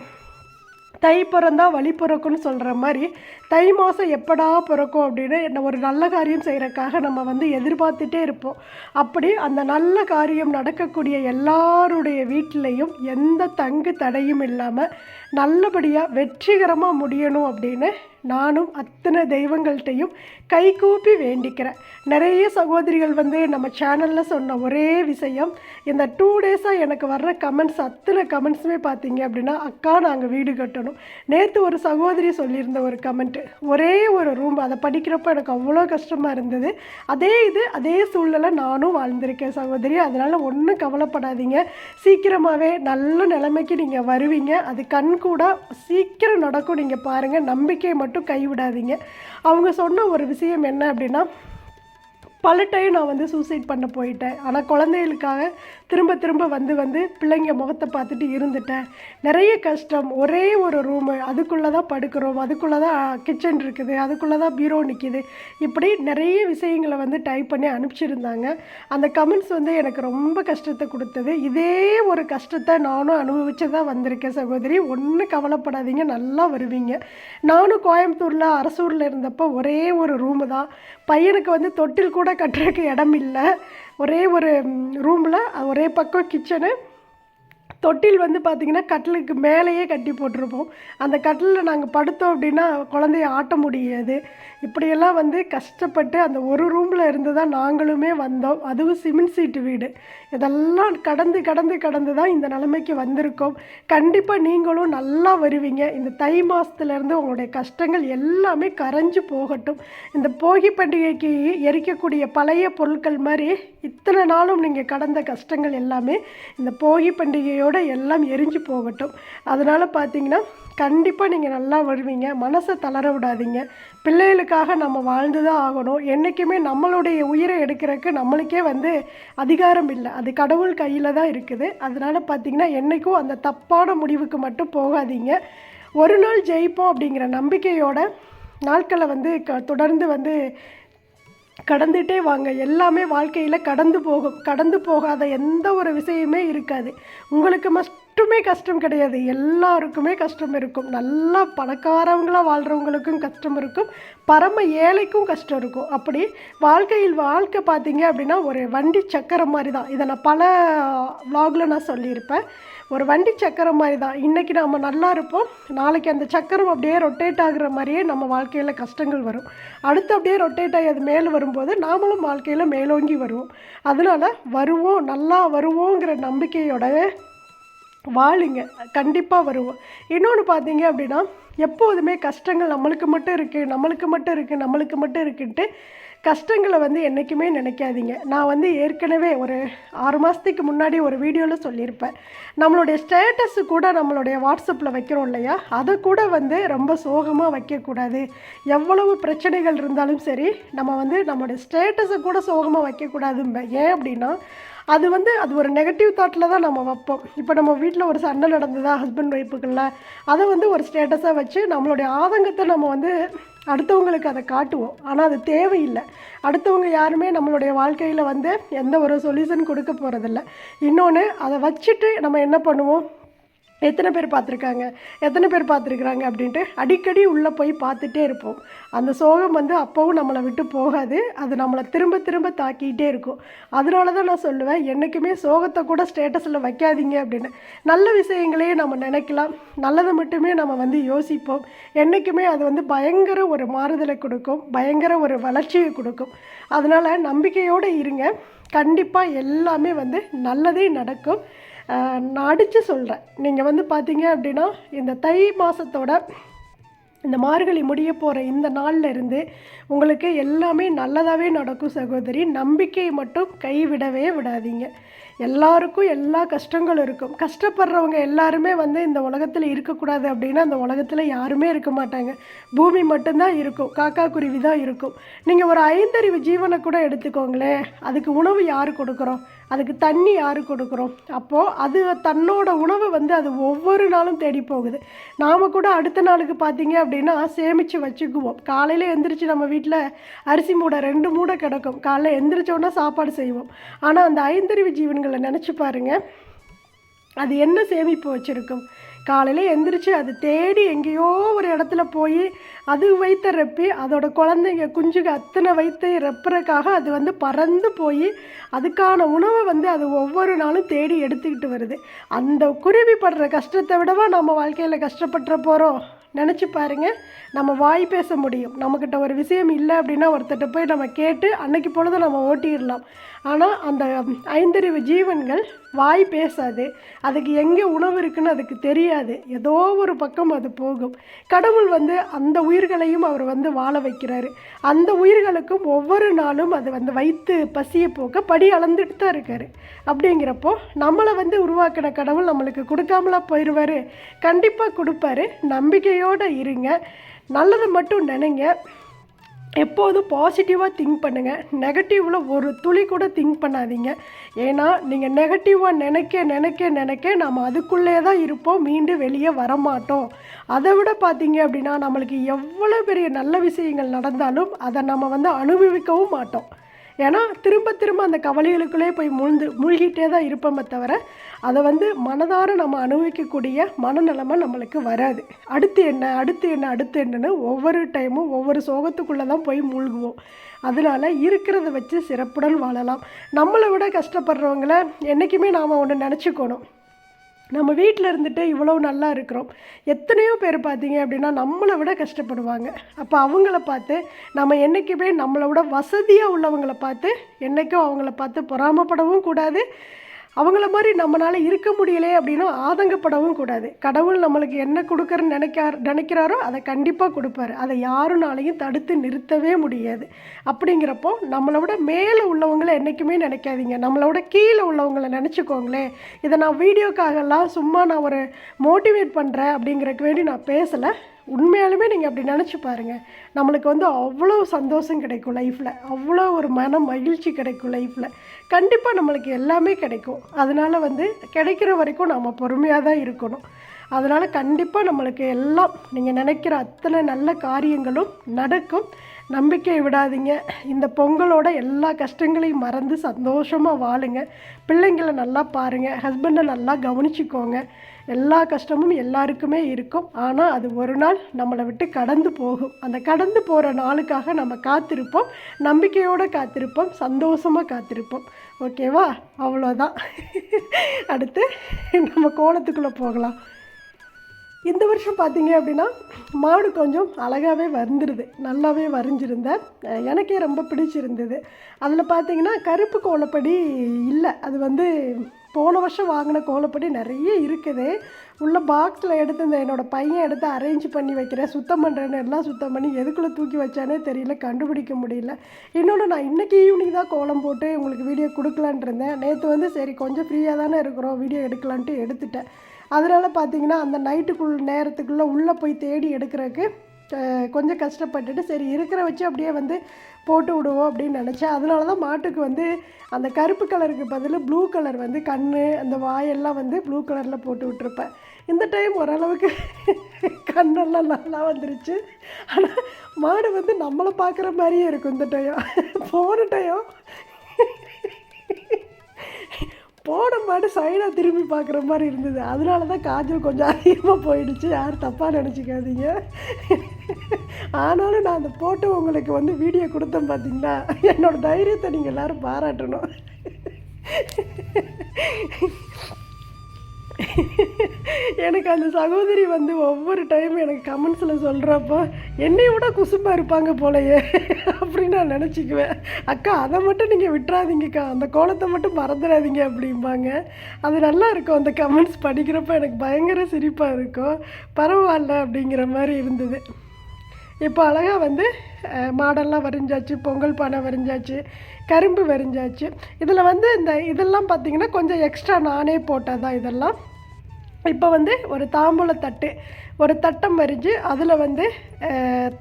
தை பிறந்தா வழி பிறக்கும்னு சொல்கிற மாதிரி தை மாதம் எப்படா பிறக்கும் அப்படின்னு ஒரு நல்ல காரியம் செய்கிறக்காக நம்ம வந்து எதிர்பார்த்துட்டே இருப்போம். அப்படி அந்த நல்ல காரியம் நடக்கக்கூடிய எல்லாருடைய வீட்டிலையும் எந்த தங்கு தடையும் இல்லாமல் நல்லபடியாக வெற்றிகரமாக முடியணும் அப்படின்னு நானும் அத்தனை தெய்வங்கள்கிட்டையும் கைகூப்பி வேண்டிக்கிறேன். நிறைய சகோதரிகள் வந்து நம்ம சேனலில் சொன்ன ஒரே விஷயம், இந்த 2 டேஸாக எனக்கு வர்ற அத்தனை கமெண்ட்ஸுமே பார்த்தீங்க அப்படின்னா, அக்கா நாங்கள் வீடு கட்டணும். நேற்று ஒரு சகோதரி சொல்லியிருந்த ஒரு கமெண்ட்டு, ஒரே ஒரு ரூம், அதை படிக்கிறப்போ எனக்கு அவ்வளோ கஷ்டமாக இருந்தது. அதே சூழ்நிலை நானும் வாழ்ந்திருக்கேன் சகோதரி. அதனால் ஒன்றும் கவலைப்படாதீங்க, சீக்கிரமாகவே நல்ல நிலைமைக்கு நீங்கள் வருவீங்க. அது கண்கூட சீக்கிரம் நடக்கும். நீங்கள் பாருங்கள், நம்பிக்கையை மட்டும் கைவிடாதீங்க. அவங்க சொன்ன ஒரு விஷயம் என்ன அப்படின்னா, பல டைம் நான் வந்து சூசைட் பண்ண போயிட்டேன். ஆனால் குழந்தைகளுக்காக திரும்ப வந்து பிள்ளைங்க முகத்தை பார்த்துட்டு இருந்துட்டேன். நிறைய கஷ்டம், ஒரே ஒரு ரூமு, அதுக்குள்ளே தான் படுக்கிறோம், அதுக்குள்ளே தான் கிச்சன் இருக்குது, அதுக்குள்ளே தான் பீரோ நிற்கிது. இப்படி நிறைய விஷயங்களை வந்து டைப் பண்ணி அனுப்பிச்சிருந்தாங்க. அந்த கமெண்ட்ஸ் வந்து எனக்கு ரொம்ப கஷ்டத்தை கொடுத்தது. இதே ஒரு கஷ்டத்தை நானும் அனுபவிச்சு தான் வந்திருக்கேன் சகோதரி. ஒன்றும் கவலைப்படாதீங்க, நல்லா வருவீங்க. நானும் கோயம்புத்தூரில் அரசூரில் இருந்தப்போ ஒரே ஒரு ரூமு தான். பையனுக்கு வந்து தொட்டில் கூட கட்டுறதுக்கு இடம் இல்லை. ஒரே ஒரு ரூமில் ஒரே பக்கம் கிச்சனு, தொட்டில் வந்து பார்த்திங்கன்னா கட்டிலுக்கு மேலேயே கட்டி போட்டிருப்போம். அந்த கட்டிலில் நாங்கள் படுத்தோம் அப்படின்னா குழந்தைய ஆட்ட முடியாது. இப்படியெல்லாம் வந்து கஷ்டப்பட்டு அந்த ஒரு ரூமில் இருந்து தான் நாங்களுமே வந்தோம். அதுவும் சிமெண்ட் சீட்டு வீடு. இதெல்லாம் கடந்து தான் இந்த நிலைமைக்கு வந்திருக்கோம். கண்டிப்பாக நீங்களும் நல்லா வருவீங்க. இந்த தை மாதத்துலேருந்து உங்களுடைய கஷ்டங்கள் எல்லாமே கரைஞ்சு போகட்டும். இந்த போகி பண்டிகைக்கு எரிக்கக்கூடிய பழைய பொருட்கள் மாதிரி இத்தனை நாளும் நீங்கள் கடந்த கஷ்டங்கள் எல்லாமே இந்த போகி பண்டிகையோடு எல்லாம் எரிஞ்சு போகட்டும். அதனால் பார்த்தீங்கன்னா கண்டிப்பாக நீங்கள் நல்லா வருவீங்க. மனசை தளர விடாதீங்க. பிள்ளைகளுக்காக நம்ம வாழ்ந்து தான் ஆகணும். என்றைக்குமே நம்மளுடைய உயிரை எடுக்கிறதுக்கு நம்மளுக்கே வந்து அதிகாரம் இல்லை, அது கடவுள் கையில் தான் இருக்குது. அதனால் பார்த்திங்கன்னா என்றைக்கும் அந்த தப்பான முடிவுக்கு மட்டும் போகாதீங்க. ஒரு நாள் ஜெயிப்போம் அப்படிங்கிற நம்பிக்கையோட நாட்களை வந்து தொடர்ந்து வந்து கடந்துகிட்டே வாங்க. எல்லாமே வாழ்க்கையில் கடந்து போகும். கடந்து போகாத எந்த ஒரு விஷயமே இருக்காது. உங்களுக்கு மட்டுமே கஷ்டம் கிடையாது, எல்லாருக்குமே கஷ்டம் இருக்கும். நல்லா பணக்காரவங்களாக வாழ்கிறவங்களுக்கும் கஷ்டம் இருக்கும், பரம ஏழைக்கும் கஷ்டம் இருக்கும். அப்படி வாழ்க்கை பார்த்தீங்க அப்படின்னா ஒரு வண்டி சக்கரம் மாதிரி தான். இதை நான் பல vlogல நான் சொல்லியிருப்பேன். ஒரு வண்டி சக்கரம் மாதிரி தான். இன்றைக்கி நம்ம நல்லா இருப்போம், நாளைக்கு அந்த சக்கரம் அப்படியே ரொட்டேட் ஆகுற மாதிரியே நம்ம வாழ்க்கையில் கஷ்டங்கள் வரும். அடுத்து அப்படியே ரொட்டேட் ஆகி அது மேலே வரும்போது நாமளும் வாழ்க்கையில் மேலோங்கி வருவோம். அதனால் வருவோம், நல்லா வருவோங்கிற நம்பிக்கையோட வாழுங்க, கண்டிப்பாக வருவோம். இன்னொன்று பார்த்தீங்க அப்படின்னா, எப்போதுமே கஷ்டங்கள் நம்மளுக்கு மட்டும் இருக்குன்ட்டு கஷ்டங்களை வந்து என்றைக்குமே நினைக்காதீங்க. நான் ஏற்கனவே ஒரு 6 மாதத்துக்கு முன்னாடி ஒரு வீடியோவில் சொல்லியிருப்பேன். நம்மளுடைய ஸ்டேட்டஸு கூட நம்மளுடைய வாட்ஸ்அப்பில் வைக்கிறோம் இல்லையா, அதை கூட ரொம்ப சோகமாக வைக்கக்கூடாது. எவ்வளவு பிரச்சனைகள் இருந்தாலும் சரி, நம்ம நம்மளுடைய ஸ்டேட்டஸை கூட சோகமாக வைக்கக்கூடாதும்ப. ஏன் அப்படின்னா, அது ஒரு நெகட்டிவ் தாட்டில் தான் நம்ம வைப்போம். இப்போ நம்ம வீட்டில் ஒரு சண்டை நடந்ததா ஹஸ்பண்ட் ஒய்ஃபுக்குள்ள, அதை ஒரு ஸ்டேட்டஸாக வச்சு நம்மளுடைய ஆதங்கத்தை நம்ம அடுத்தவங்களுக்கு அதை காட்டுவோம். ஆனால் அது தேவையில்லை. அடுத்தவங்க யாருமே நம்மளுடைய வாழ்க்கையில் எந்த ஒரு சொல்யூஷன் கொடுக்க போகிறதில்ல. இன்னொன்று, அதை வச்சுட்டு நம்ம என்ன பண்ணுவோம், எத்தனை பேர் பார்த்துருக்குறாங்க அப்படின்ட்டு அடிக்கடி உள்ளே போய் பார்த்துட்டே இருப்போம். அந்த சோகம் அப்போவும் நம்மளை விட்டு போகாது, அது நம்மளை திரும்ப திரும்ப தாக்கிக்கிட்டே இருக்கும். அதனால தான் நான் சொல்லுவேன், என்றைக்குமே சோகத்தை கூட ஸ்டேட்டஸில் வைக்காதீங்க அப்படின்னு. நல்ல விஷயங்களையே நம்ம நினைக்கலாம், நல்லதை மட்டுமே நம்ம யோசிப்போம். என்றைக்குமே அது பயங்கர ஒரு மாறுதலை கொடுக்கும், பயங்கர ஒரு வளர்ச்சியை கொடுக்கும். அதனால் நம்பிக்கையோடு இருங்க, கண்டிப்பாக எல்லாமே நல்லதே நடக்கும். நான் அடித்து சொல்கிறேன். நீங்கள் பார்த்தீங்க அப்படின்னா, இந்த தை மாதத்தோட இந்த மார்கழி முடிய போகிற இந்த நாளில் இருந்து உங்களுக்கு எல்லாமே நல்லதாகவே நடக்கும் சகோதரி. நம்பிக்கையை மட்டும் கைவிடவே விடாதீங்க. எல்லாருக்கும் எல்லா கஷ்டங்களும் இருக்கும். கஷ்டப்படுறவங்க எல்லாருமே இந்த உலகத்தில் இருக்கக்கூடாது அப்படின்னா அந்த உலகத்தில் யாருமே இருக்க மாட்டாங்க. பூமி மட்டும்தான் இருக்கும், காக்கா குருவி தான் இருக்கும். நீங்கள் ஒரு 5 அறிவு ஜீவனை கூட எடுத்துக்கோங்களேன், அதுக்கு உணவு யார் கொடுக்குறோம், அதுக்கு தண்ணி யார் கொடுக்குறோம். அப்போது அது தன்னோட உணவை அது ஒவ்வொரு நாளும் தேடி போகுது. நாம் கூட அடுத்த நாளுக்கு பார்த்தீங்க அப்படின்னா சேமித்து வச்சுக்குவோம். காலையில் எந்திரிச்சு நம்ம வீட்டில் அரிசி மூடை 2 மூடை கிடக்கும், காலையில் எந்திரிச்சோன்னா சாப்பாடு செய்வோம். ஆனால் அந்த 5 அறிவு ஜீவன்களை நினச்சி பாருங்கள், அது என்ன சேமிப்பு வச்சுருக்கும். காலையில் எந்திரிச்சு அது தேடி எங்கேயோ ஒரு இடத்துல போய் அது வயிற்ற ரெப்பி அதோட குழந்தைங்க குஞ்சுக்கு அத்தனை வயிற்று ரெப்புறக்காக அது பறந்து போய் அதுக்கான உணவை அது ஒவ்வொரு நாளும் தேடி எடுத்துக்கிட்டு வருது. அந்த குருவி படுற கஷ்டத்தை விடவா நம்ம வாழ்க்கையில் கஷ்டப்பட்டுற போகிறோம். நினச்சி பாருங்கள், நம்ம வாய் பேச முடியும். நம்மக்கிட்ட ஒரு விஷயம் இல்லை அப்படின்னா ஒருத்தட்ட போய் நம்ம கேட்டு அன்னைக்கு பொழுது நம்ம ஓட்டிடலாம். ஆனால் அந்த 5 அறிவு ஜீவன்கள் வாய் பேசாது, அதுக்கு எங்கே உணவு இருக்குன்னு அதுக்கு தெரியாது. ஏதோ ஒரு பக்கம் அது போகும். கடவுள் அந்த உயிர்களையும் அவர் வாழ வைக்கிறாரு. அந்த உயிர்களுக்கும் ஒவ்வொரு நாளும் அது வயிற்று பசியை போக்க படி அளந்துட்டு தான் இருக்காரு. அப்படிங்கிறப்போ நம்மளை உருவாக்கின கடவுள் நம்மளுக்கு கொடுக்காமலா போயிடுவார்? கண்டிப்பாக கொடுப்பாரு. நம்பிக்கையோடு இருங்க, நல்லதை மட்டும் நினைங்க. எப்போதும் பாசிட்டிவாக திங்க் பண்ணுங்கள், நெகட்டிவில் ஒரு துளி கூட திங்க் பண்ணாதீங்க. ஏன்னா நீங்கள் நெகட்டிவாக நினைக்க நம்ம அதுக்குள்ளே தான் இருப்போம், மீண்டும் வெளியே வரமாட்டோம். அதை விட பார்த்தீங்க அப்படின்னா நம்மளுக்கு எவ்வளோ பெரிய நல்ல விஷயங்கள் நடந்தாலும் அதை நம்ம அனுபவிக்கவும் மாட்டோம். ஏன்னா திரும்ப அந்த கவலைகளுக்குள்ளே போய் மூழ்கிட்டே தான் இருப்போமே தவிர அதை மனதார நம்ம அனுபவிக்கக்கூடிய மனநிலைமை நம்மளுக்கு வராது. அடுத்து என்னன்னு ஒவ்வொரு டைமும் ஒவ்வொரு சோகத்துக்குள்ளே தான் போய் மூழ்குவோம். அதனால் இருக்கிறத வச்சு சிறப்புடன் வாழலாம். நம்மளை விட கஷ்டப்படுறவங்கள என்றைக்குமே நாம் ஒன்று நினச்சிக்கணும், நம்ம வீட்டில் இருந்துட்டு இவ்வளோ நல்லா இருக்கிறோம். எத்தனையோ பேர் பார்த்தீங்க அப்படின்னா நம்மளை விட கஷ்டப்படுவாங்க. அப்போ அவங்கள பார்த்து நம்ம என்றைக்குமே நம்மளை விட வசதியாக உள்ளவங்களை பார்த்து என்றைக்கும் அவங்கள பார்த்து பொறாமப்படவும் கூடாது. அவங்கள மாதிரி நம்மளால் இருக்க முடியலை அப்படின்னா ஆதங்கப்படவும் கூடாது. கடவுள் நம்மளுக்கு என்ன கொடுக்குறன்னு நினைக்கிறாரோ அதை கண்டிப்பாக கொடுப்பாரு. அதை யாருனாலையும் தடுத்து நிறுத்தவே முடியாது. அப்படிங்கிறப்போ நம்மளை விட மேலே உள்ளவங்களை என்றைக்குமே நினைக்காதீங்க, நம்மளோட கீழே உள்ளவங்களை நினச்சிக்கோங்களேன். இதை நான் வீடியோக்காகலாம் சும்மா நான் ஒரு மோட்டிவேட் பண்ணுறேன் அப்படிங்கிறக்கு வேண்டி நான் பேசலை. உண்மையாலுமே நீங்கள் அப்படி நினச்சி பாருங்கள், நம்மளுக்கு அவ்வளோ சந்தோஷம் கிடைக்கும் லைஃப்பில், அவ்வளோ ஒரு மன மகிழ்ச்சி கிடைக்கும் லைஃப்பில். கண்டிப்பாக நம்மளுக்கு எல்லாமே கிடைக்கும். அதனால் கிடைக்கிற வரைக்கும் நம்ம பொறுமையாக தான் இருக்கணும். அதனால் கண்டிப்பாக நம்மளுக்கு எல்லாம் நீங்கள் நினைக்கிற அத்தனை நல்ல காரியங்களும் நடக்கும். நம்பிக்கையை விடாதீங்க. இந்த பொங்கலோட எல்லா கஷ்டங்களையும் மறந்து சந்தோஷமாக வாழுங்க. பிள்ளைங்களை நல்லா பாருங்கள், ஹஸ்பண்டை நல்லா கவனிச்சிக்கோங்க. எல்லா கஷ்டமும் எல்லாருக்குமே இருக்கும். ஆனால் அது ஒரு நாள் நம்மளை விட்டு கடந்து போகும். அந்த கடந்து போகிற நாளுக்காக நம்ம காத்திருப்போம், நம்பிக்கையோடு காத்திருப்போம், சந்தோஷமாக காத்திருப்போம். ஓகேவா? அவ்வளோதான். அடுத்து நம்ம கோலத்துக்குள்ளே போகலாம். இந்த வருஷம் பார்த்தீங்க அப்படின்னா மாடு கொஞ்சம் அழகாகவே வந்துடுது, நல்லாவே வரைஞ்சிருந்தேன். எனக்கே ரொம்ப பிடிச்சிருந்தது. அதில் பார்த்தீங்கன்னா கருப்பு கோலப்படி இல்லை. அது வந்து போன வருஷம் வாங்கின கோலப்படி நிறைய இருக்குது. உள்ள பாக்ஸில் எடுத்து இந்த என்னோடய பையன் எடுத்து அரேஞ்ச் பண்ணி வைக்கிறேன், சுத்தம் பண்ணுறேன்னு எல்லாம் சுத்தம் பண்ணி எதுக்குள்ளே தூக்கி வச்சானே தெரியல, கண்டுபிடிக்க முடியல. இன்னொன்று, நான் இன்றைக்கி ஈவினிங் தான் கோலம் போட்டு உங்களுக்கு வீடியோ கொடுக்கலான் இருந்தேன். நேற்று வந்து சரி கொஞ்சம் ஃப்ரீயாக தானே இருக்கிறோம், வீடியோ எடுக்கலான்ட்டு எடுத்துட்டேன். அதனால் பார்த்தீங்கன்னா அந்த நேரத்துக்குள்ளே உள்ளே போய் தேடி எடுக்கிறதுக்கு கொஞ்சம் கஷ்டப்பட்டுட்டு சரி இருக்கிற வச்சு அப்படியே வந்து போட்டு விடுவோம் அப்படின்னு நினச்சேன். அதனால தான் மாட்டுக்கு வந்து அந்த கருப்பு கலருக்கு பதில் ப்ளூ கலர் வந்து கண், அந்த வாயெல்லாம் வந்து ப்ளூ கலரில் போட்டு விட்டுருப்பேன். இந்த டைம் ஓரளவுக்கு கண்ணெல்லாம் நல்லா வந்துருச்சு. ஆனால் மாடு வந்து நம்மளை பார்க்குற மாதிரியே இருக்கும். இந்த டைம் போன மாடு சைடாக திரும்பி பார்க்குற மாதிரி இருந்தது. அதனால தான் காய்ச்சல் கொஞ்சம் அதிகமாக போயிடுச்சு. யாரும் தப்பாக நினச்சிக்காதீங்க. ஆனாலும் நான் அந்த போட்டு உங்களுக்கு வந்து வீடியோ கொடுத்தேன் பார்த்தீங்களா, என்னோடய தைரியத்தை நீங்கள் எல்லோரும் பாராட்டணும். எனக்கு அந்த சகோதரி வந்து ஒவ்வொரு டைம் எனக்கு கமெண்ட்ஸில் சொல்கிறப்போ என்னை விட குசும்பாக இருப்பாங்க போலையே அப்படின்னு நான் நினச்சிக்குவேன். அக்கா அதை மட்டும் நீங்கள் விட்டுறாதீங்கக்கா, அந்த கோலத்தை மட்டும் மறந்துடாதீங்க அப்படிம்பாங்க. அது நல்லா இருக்கும். அந்த கமெண்ட்ஸ் படிக்கிறப்போ எனக்கு பயங்கர சிரிப்பாக இருக்கும். பரவாயில்ல அப்படிங்கிற மாதிரி இருந்தது. இப்போ அழகாக வந்து மாடெல்லாம் வரைஞ்சாச்சு, பொங்கல் பானை வரைஞ்சாச்சு, கரும்பு வரைஞ்சாச்சு. இதில் வந்து இதெல்லாம் பார்த்திங்கன்னா கொஞ்சம் எக்ஸ்ட்ரா நானே போட்டது தான் இதெல்லாம். இப்போ வந்து ஒரு தாம்பூலத்தட்டு, ஒரு தட்டம் வரைஞ்சி அதில் வந்து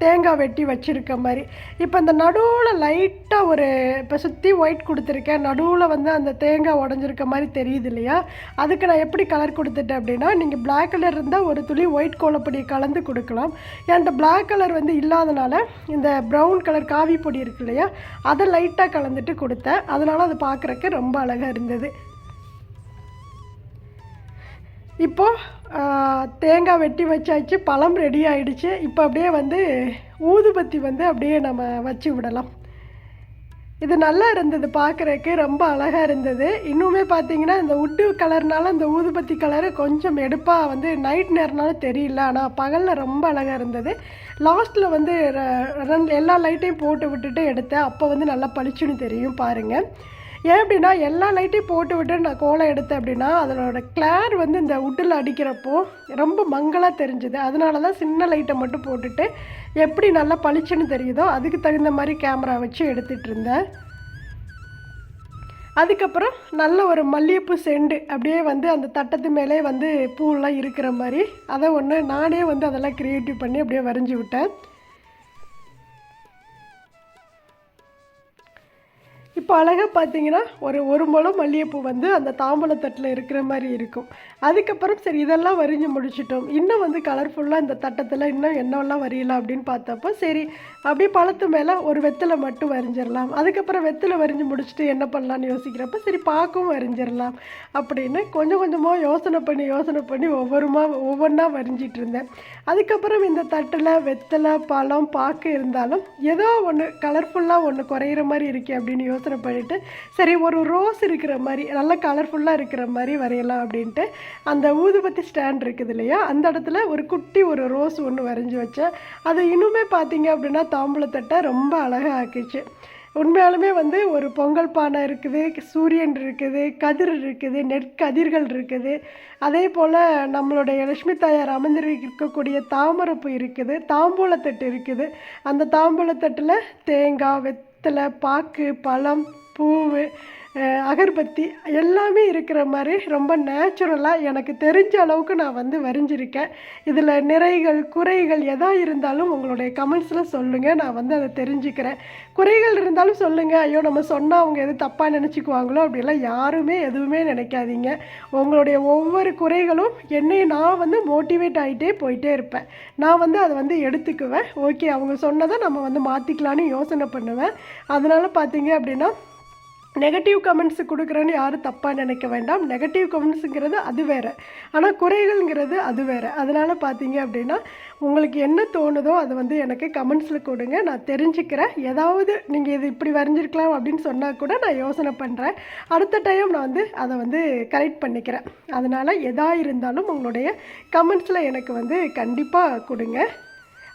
தேங்காய் வெட்டி வச்சுருக்க மாதிரி. இப்போ இந்த நடுவில் லைட்டாக ஒரு இப்போ சுற்றி ஒயிட் கொடுத்துருக்கேன், நடுவில் வந்து அந்த தேங்காய் உடஞ்சிருக்க மாதிரி தெரியுது இல்லையா? அதுக்கு நான் எப்படி கலர் கொடுத்துட்டேன் அப்படின்னா, நீங்கள் பிளாக் கலர் இருந்தால் ஒரு துளி ஒயிட் கோலப்பொடி கலந்து கொடுக்கலாம். என்கிட்ட பிளாக் கலர் வந்து இல்லாதனால இந்த ப்ரௌன் கலர் காவி பொடி இருக்கு இல்லையா, அதை லைட்டாக கலந்துட்டு கொடுத்தேன். அதனால் அது பார்க்குறக்கு ரொம்ப அழகாக இருந்தது. இப்போது தேங்காய் வெட்டி வச்சாச்சு, பழம் ரெடி ஆகிடுச்சு. இப்போ அப்படியே வந்து ஊதுபத்தி வந்து அப்படியே நம்ம வச்சு விடலாம். இது நல்லா இருந்தது, பார்க்குறக்கு ரொம்ப அழகாக இருந்தது. இன்னுமே பார்த்தீங்கன்னா இந்த உட்டு கலர்னால இந்த ஊதுபத்தி கலரு கொஞ்சம் எடுப்பாக வந்து நைட் நேரம்னாலும் தெரியல, ஆனால் பகலில் ரொம்ப அழகாக இருந்தது. லாஸ்ட்டில் வந்து எல்லா லைட்டையும் போட்டு விட்டுட்டு எடுத்தேன். அப்போ வந்து நல்லா பளிச்சுன்னு தெரியும் பாருங்கள். ஏன் அப்படின்னா எல்லா லைட்டையும் போட்டு விட்டு நான் கோலம் எடுத்தேன் அப்படின்னா அதனோட கிளார் வந்து இந்த உட்டில் அடிக்கிறப்போ ரொம்ப மங்கலாக தெரிஞ்சுது. அதனால தான் சின்ன லைட்டை மட்டும் போட்டுட்டு எப்படி நல்லா பளிச்சுன்னு தெரியுதோ அதுக்கு தகுந்த மாதிரி கேமரா வச்சு எடுத்துகிட்டு இருந்தேன். அதுக்கப்புறம் நல்ல ஒரு மல்லிகைப்பூ செண்டு அப்படியே வந்து அந்த தட்டத்து மேலே வந்து பூவெல்லாம் இருக்கிற மாதிரி அதை ஒன்று நானே வந்து அதெல்லாம் க்ரியேட்டிவ் பண்ணி அப்படியே வரைஞ்சி விட்டேன். இப்போ அழகாக பார்த்தீங்கன்னா ஒரு முழம் மல்லிகைப்பூ வந்து அந்த தாம்பூலத்தட்டில் இருக்கிற மாதிரி இருக்கும். அதுக்கப்புறம் சரி இதெல்லாம் வரைஞ்சி முடிச்சிட்டோம், இன்னும் வந்து கலர்ஃபுல்லாக இந்த தட்டத்தில் இன்னும் என்னெல்லாம் வரையலாம் அப்படின்னு பார்த்தப்போ சரி அப்படியே பழத்து மேலே ஒரு வெத்தலை மட்டும் வரைஞ்சிடலாம். அதுக்கப்புறம் வெத்தலை வரைஞ்சி முடிச்சுட்டு என்ன பண்ணலான்னு யோசிக்கிறப்ப சரி பாக்கும் வரைஞ்சிடலாம் அப்படின்னு கொஞ்சம் கொஞ்சமாக யோசனை பண்ணி ஒவ்வொன்றா வரைஞ்சிட்டு இருந்தேன். அதுக்கப்புறம் இந்த தட்டில் வெத்தலை, பழம், பாக்கு இருந்தாலும் ஏதோ ஒன்று கலர்ஃபுல்லாக ஒன்று குறையிற மாதிரி இருக்கே அப்படின்னு யோசனை பண்ணிவிட்டு சரி ஒரு ரோஸ் இருக்கிற மாதிரி நல்லா கலர்ஃபுல்லாக இருக்கிற மாதிரி வரையலாம் அப்படின்ட்டு அந்த ஊதுபத்தி ஸ்டாண்ட் இருக்குது இல்லையா, அந்த இடத்துல ஒரு குட்டி ஒரு ரோஸ் ஒன்று வரைஞ்சி வச்சேன். அது இன்னுமே பார்த்தீங்க அப்படின்னா தாம்பூலத்தட்டை ரொம்ப அழகாக ஆக்கிச்சு. உண்மையாலுமே வந்து ஒரு பொங்கல் பானை இருக்குது, சூரியன் இருக்குது, கதிர் இருக்குது, நெற்கதிர்கள் இருக்குது, அதே போல் நம்மளுடைய லட்சுமி தாயார் அமர்ந்திருக்கக்கூடிய தாமரைப்பூ இருக்குது, தாம்பூலத்தட்டு இருக்குது. அந்த தாம்பூலத்தட்டில் தேங்காய், வெத்தலை, பாக்கு, பழம், பூவு, அகர்பத்தி எல்லாமே இருக்கிற மாதிரி ரொம்ப நேச்சுரலாக எனக்கு தெரிஞ்ச அளவுக்கு நான் வந்து வரைஞ்சிருக்கேன். இதில் நிறைகள் குறைகள் எதா இருந்தாலும் உங்களுடைய கமெண்ட்ஸில் சொல்லுங்கள், நான் வந்து அதை தெரிஞ்சுக்கிறேன். குறைகள் இருந்தாலும் சொல்லுங்கள். ஐயோ நம்ம சொன்னால் அவங்க எதுவும் தப்பாக நினச்சிக்குவாங்களோ அப்படிலாம் யாருமே எதுவுமே நினைக்காதீங்க. உங்களுடைய ஒவ்வொரு குறைகளும் என்னை நான் வந்து மோட்டிவேட் ஆகிட்டே போயிட்டே இருப்பேன். நான் வந்து அதை வந்து எடுத்துக்குவேன். ஓகே அவங்க சொன்னதை நம்ம வந்து மாற்றிக்கலான்னு யோசனை பண்ணுவேன். அதனால் பார்த்தீங்க அப்படின்னா நெகட்டிவ் கமெண்ட்ஸு கொடுக்குறேன்னு யாரும் தப்பாக நினைக்க வேண்டாம். நெகட்டிவ் கமெண்ட்ஸுங்கிறது அது வேறு, ஆனால் குறைகள்ங்கிறது அது வேறு. அதனால் பார்த்தீங்க அப்படின்னா உங்களுக்கு என்ன தோணுதோ அதை வந்து எனக்கு கமெண்ட்ஸில் கொடுங்க, நான் தெரிஞ்சுக்கிறேன். ஏதாவது நீங்கள் இது இப்படி வரைஞ்சிருக்கலாம் அப்படின்னு சொன்னால் கூட நான் யோசனை பண்ணுறேன். அடுத்த டைம் நான் வந்து அதை வந்து கரெக்ட் பண்ணிக்கிறேன். அதனால் எதா இருந்தாலும் உங்களுடைய கமெண்ட்ஸில் எனக்கு வந்து கண்டிப்பாக கொடுங்க.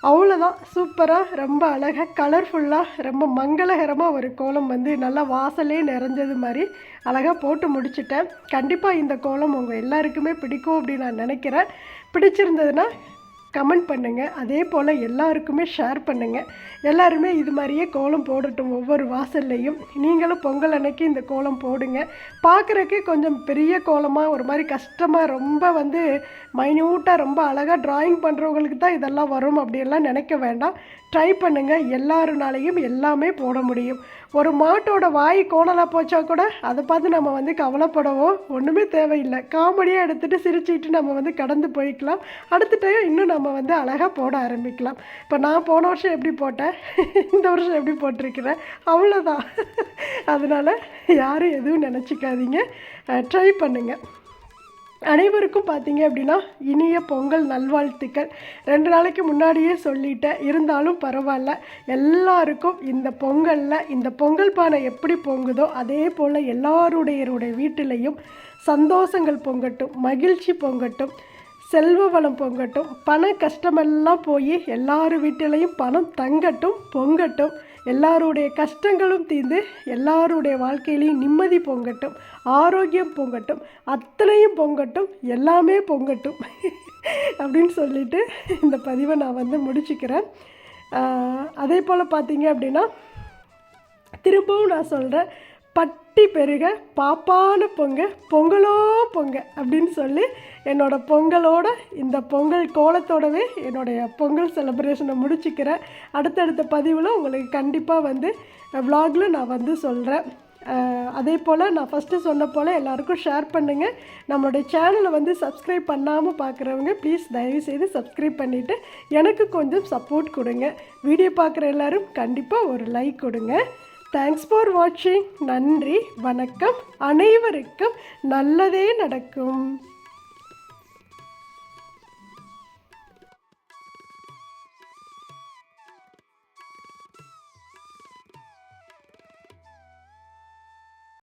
அவ்வளோதான். சூப்பராக ரொம்ப அழகாக கலர்ஃபுல்லாக ரொம்ப மங்களகரமாக ஒரு கோலம் வந்து நல்லா வாசலே நிறைஞ்சது மாதிரி அழகாக போட்டு முடிச்சிட்டேன். கண்டிப்பாக இந்த கோலம் உங்கள் எல்லாருக்குமே பிடிக்கும் அப்படின்னு நான் நினைக்கிறேன். பிடிச்சிருந்ததுன்னா கமெண்ட் பண்ணுங்கள். அதே போல் எல்லாருக்குமே ஷேர் பண்ணுங்கள். எல்லாருமே இது மாதிரியே கோலம் போடட்டும் ஒவ்வொரு வாசல்லையும். நீங்களும் பொங்கல் அன்னைக்கு இந்த கோலம் போடுங்க. பார்க்குறக்கே கொஞ்சம் பெரிய கோலமாக ஒரு மாதிரி கஷ்டமாக ரொம்ப வந்து மைன்யூட்டாக ரொம்ப அழகாக ட்ராயிங் பண்ணுறவங்களுக்கு தான் இதெல்லாம் வரும் அப்படியெல்லாம் நினைக்க வேண்டாம். ட்ரை பண்ணுங்கள். எல்லாருனாலையும் எல்லாமே போட முடியும். ஒரு மாட்டோட வாய் கோணலாக போச்சா கூட அதை பார்த்து நம்ம வந்து கவலைப்படவோ ஒன்றுமே தேவையில்லை. காமெடியாக எடுத்துகிட்டு சிரிச்சுக்கிட்டு நம்ம வந்து கடந்து போய்க்கலாம். அடுத்த டைம் இன்னும் நம்ம வந்து அழகாக போட ஆரம்பிக்கலாம். இப்போ நான் போன வருஷம் எப்படி போட்டேன், இந்த வருஷம் எப்படி போட்டிருக்கிறேன், அவ்வளோதான். அதனால் யாரும் எதுவும் நினச்சிக்காதீங்க. ட்ரை பண்ணுங்கள். அனைவருக்கும் பார்த்தீங்க அப்படின்னா இனிய பொங்கல் நல்வாழ்த்துக்கள். 2 நாளைக்கு முன்னாடியே சொல்லிட்டேன், இருந்தாலும் பரவாயில்ல. எல்லாருக்கும் இந்த பொங்கலில் இந்த பொங்கல் பானை எப்படி பொங்குதோ அதே போல் எல்லாருடைய வீட்டிலையும் சந்தோஷங்கள் பொங்கட்டும், மகிழ்ச்சி பொங்கட்டும், செல்வ வளம் பொங்கட்டும், பண கஷ்டமெல்லாம் போய் எல்லார் வீட்டிலையும் பணம் தங்கட்டும், பொங்கட்டும். எல்லாருடைய கஷ்டங்களும் தீர்ந்து எல்லாருடைய வாழ்க்கையிலையும் நிம்மதி பொங்கட்டும், ஆரோக்கியம் பொங்கட்டும், அத்தனையும் பொங்கட்டும், எல்லாமே பொங்கட்டும் அப்படின்னு சொல்லிட்டு இந்த பதிவை நான் வந்து முடிச்சுக்கிறேன். அதே போல் பார்த்தீங்க அப்படின்னா திரும்பவும் நான் சொல்கிறேன், பட்டி பெருக பாப்பான பொங்க பொங்கலோ பொங்க அப்படின்னு சொல்லி என்னோடய பொங்கலோட இந்த பொங்கல் கோலத்தோடவே என்னுடைய பொங்கல் செலிப்ரேஷனை முடிச்சுக்கிறேன். அடுத்தடுத்த பதிவில் உங்களுக்கு கண்டிப்பாக வந்து vlogல நான் வந்து சொல்கிறேன். அதே போல் நான் ஃபஸ்ட்டு சொன்ன போல் எல்லாருக்கும் ஷேர் பண்ணுங்கள். நம்மளுடைய சேனலை வந்து சப்ஸ்கிரைப் பண்ணாமல் பார்க்குறவங்க ப்ளீஸ் தயவுசெய்து சப்ஸ்கிரைப் பண்ணிவிட்டு எனக்கு கொஞ்சம் சப்போர்ட் கொடுங்க. வீடியோ பார்க்குற எல்லோரும் கண்டிப்பாக ஒரு லைக் கொடுங்க. தேங்க்ஸ் ஃபார் வாட்சிங். நன்றி, வணக்கம். அனைவருக்கும் நல்லதே நடக்கும்.